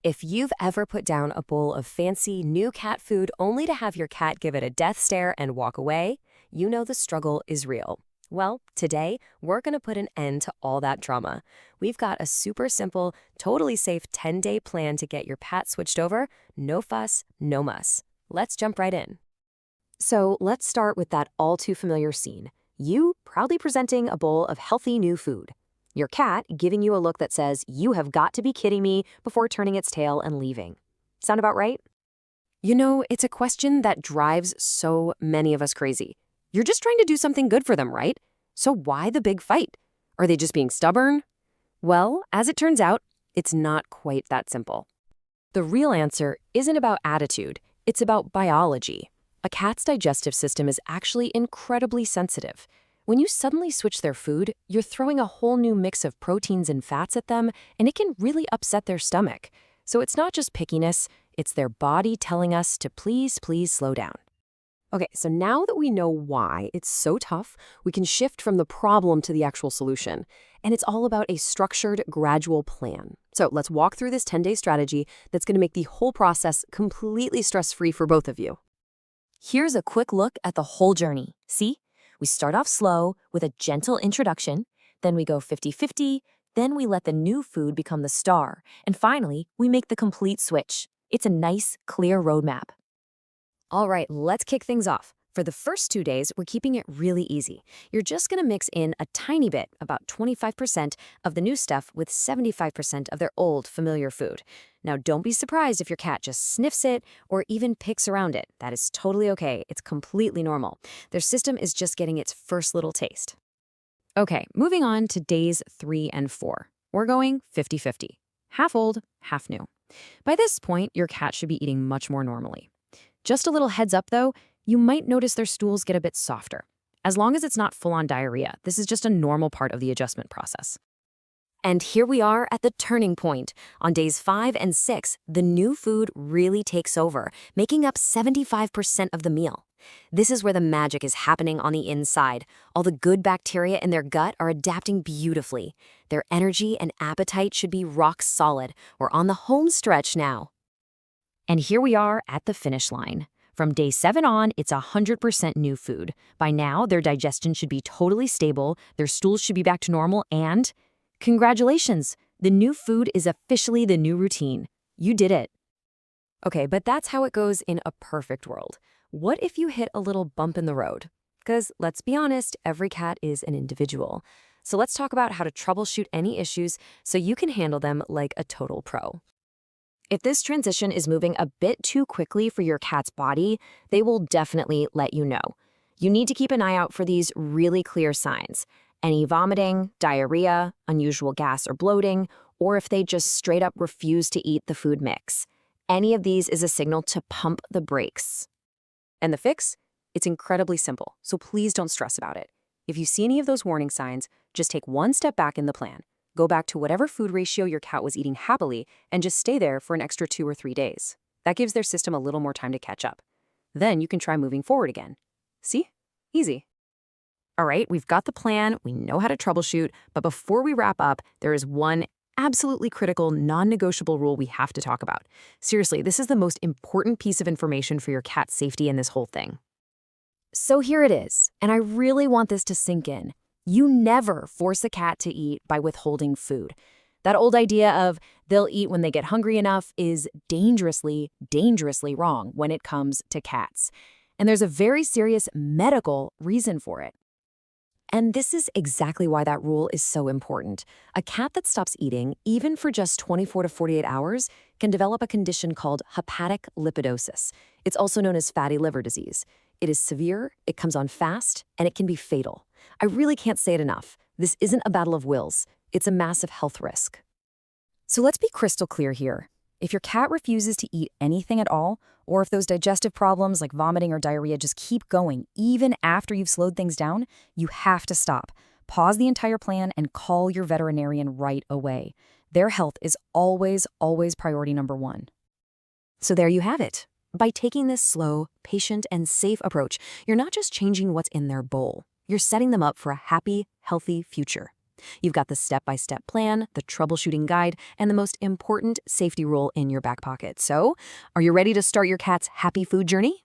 If you've ever put down a bowl of fancy new cat food only to have your cat give it a death stare and walk away, you know the struggle is real. Well, today, we're going to put an end to all that drama. We've got a super simple, totally safe 10-day plan to get your pet switched over. No fuss, no muss. Let's jump right in. So let's start with that all too familiar scene. You proudly presenting a bowl of healthy new food. Your cat giving you a look that says, "You have got to be kidding me," before turning its tail and leaving. Sound about right? You know, it's a question that drives so many of us crazy. You're just trying to do something good for them, right? So why the big fight? Are they just being stubborn? Well, as it turns out, it's not quite that simple. The real answer isn't about attitude, it's about biology. A cat's digestive system is actually incredibly sensitive. When you suddenly switch their food, you're throwing a whole new mix of proteins and fats at them, and it can really upset their stomach. So it's not just pickiness, it's their body telling us to please slow down. Okay, so now that we know why it's so tough, we can shift from the problem to the actual solution. And it's all about a structured, gradual plan. So let's walk through this 10-day strategy that's going to make the whole process completely stress-free for both of you. Here's a quick look at the whole journey. See? We start off slow with a gentle introduction, then we go 50-50, then we let the new food become the star, and finally, we make the complete switch. It's a nice, clear roadmap. All right, let's kick things off. For the first 2 days, we're keeping it really easy. You're just going to mix in a tiny bit, about 25% of the new stuff with 75% of their old, familiar food. Now, don't be surprised if your cat just sniffs it or even picks around it. That is totally okay. It's completely normal. Their system is just getting its first little taste. Okay, moving on to days 3 and 4. We're going 50-50. Half old, half new. By this point, your cat should be eating much more normally. Just a little heads up, though, you might notice their stools get a bit softer. As long as it's not full-on diarrhea, this is just a normal part of the adjustment process. And here we are at the turning point. On days 5 and 6, the new food really takes over, making up 75% of the meal. This is where the magic is happening on the inside. All the good bacteria in their gut are adapting beautifully. Their energy and appetite should be rock solid. We're on the home stretch now. And here we are at the finish line. From day 7 on, it's 100% new food. By now, their digestion should be totally stable, their stools should be back to normal, and congratulations! The new food is officially the new routine. You did it. Okay, but that's how it goes in a perfect world. What if you hit a little bump in the road? Because let's be honest, every cat is an individual. So let's talk about how to troubleshoot any issues so you can handle them like a total pro. If this transition is moving a bit too quickly for your cat's body, they will definitely let you know. You need to keep an eye out for these really clear signs. Any vomiting, diarrhea, unusual gas or bloating, or if they just straight up refuse to eat the food mix. Any of these is a signal to pump the brakes. And the fix? It's incredibly simple, so please don't stress about it. If you see any of those warning signs, just take one step back in the plan. Go back to whatever food ratio your cat was eating happily and just stay there for an extra 2 or 3 days. That gives their system a little more time to catch up. Then you can try moving forward again. See? Easy. All right, we've got the plan, we know how to troubleshoot, but before we wrap up, there is one absolutely critical, non-negotiable rule we have to talk about. Seriously, this is the most important piece of information for your cat's safety in this whole thing. So here it is, and I really want this to sink in. You never force a cat to eat by withholding food. That old idea of they'll eat when they get hungry enough is dangerously wrong when it comes to cats. And there's a very serious medical reason for it. And this is exactly why that rule is so important. A cat that stops eating, even for just 24 to 48 hours, can develop a condition called hepatic lipidosis. It's also known as fatty liver disease. It is severe, it comes on fast, and it can be fatal. I really can't say it enough. This isn't a battle of wills. It's a massive health risk. So let's be crystal clear here. If your cat refuses to eat anything at all, or if those digestive problems like vomiting or diarrhea just keep going even after you've slowed things down, you have to stop. Pause the entire plan and call your veterinarian right away. Their health is always priority number 1. So there you have it. By taking this slow, patient, and safe approach, you're not just changing what's in their bowl. You're setting them up for a happy, healthy future. You've got the step-by-step plan, the troubleshooting guide, and the most important safety rule in your back pocket. So, are you ready to start your cat's happy food journey?